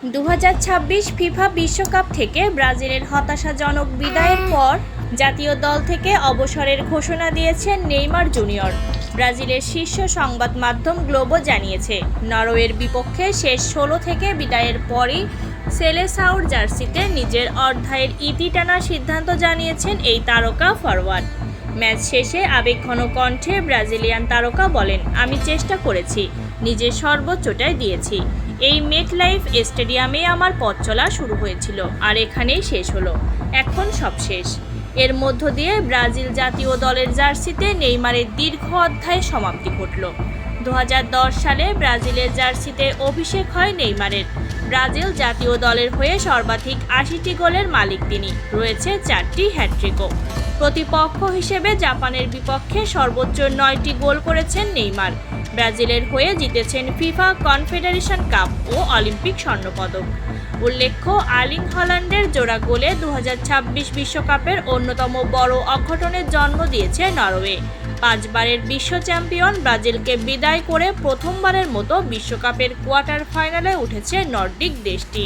2026 FIFA বিশ্বকাপ থেকে ব্রাজিলের হতাশাজনক বিদায়ের পর জাতীয় দল থেকে অবসরের ঘোষণা দিয়েছেন নেইমার জুনিয়র। ব্রাজিলের শীর্ষ সংবাদ মাধ্যম গ্লোবো জানিয়েছে, নরওয়ের বিপক্ষে শেষ 16 থেকে বিদায়ের পরই সেলেসাওর জার্সিতে নিজের অধ্যায়ের ইতি টানার সিদ্ধান্ত জানিয়েছেন এই তারকা ফরোয়ার্ড। ম্যাচ শেষে আবেগঘন কণ্ঠে ব্রাজিলিয়ান তারকা বলেন, আমি চেষ্টা করেছি, নিজের সর্বোচ্চটাই দিয়েছি। এই মেটলাইফ স্টেডিয়ামে আমার পথ চলা শুরু হয়েছিল আর এখানেই শেষ হলো। এখন সব শেষ। এর মধ্য দিয়ে ব্রাজিল জাতীয় দলের জার্সিতে নেইমারের দীর্ঘ অধ্যায়ে সমাপ্তি ঘটল। 2010 সালে ব্রাজিলের জার্সিতে অভিষেক হয় নেইমারের। ব্রাজিল জাতীয় দলের হয়ে সর্বাধিক 80টি গোলের মালিক তিনি। রয়েছে 4টি হ্যাটট্রিকও। প্রতিপক্ষ হিসেবে জাপানের বিপক্ষে সর্বোচ্চ 9টি গোল করেছেন নেইমার। ব্রাজিলের হয়ে জিতেছেন ফিফা কনফেডারেশন কাপ ও অলিম্পিক স্বর্ণপদক। উল্লেখ্য, আর্লিং হল্যান্ডের জোড়া গোলে 2026 বিশ্বকাপের অন্যতম বড় অঘটনের জন্ম দিয়েছে নরওয়ে। 5 বারের বিশ্ব চ্যাম্পিয়ন ব্রাজিলকে বিদায় করে প্রথমবারের মতো বিশ্বকাপের কোয়ার্টার ফাইনালে উঠেছে নর্ডিক দেশটি।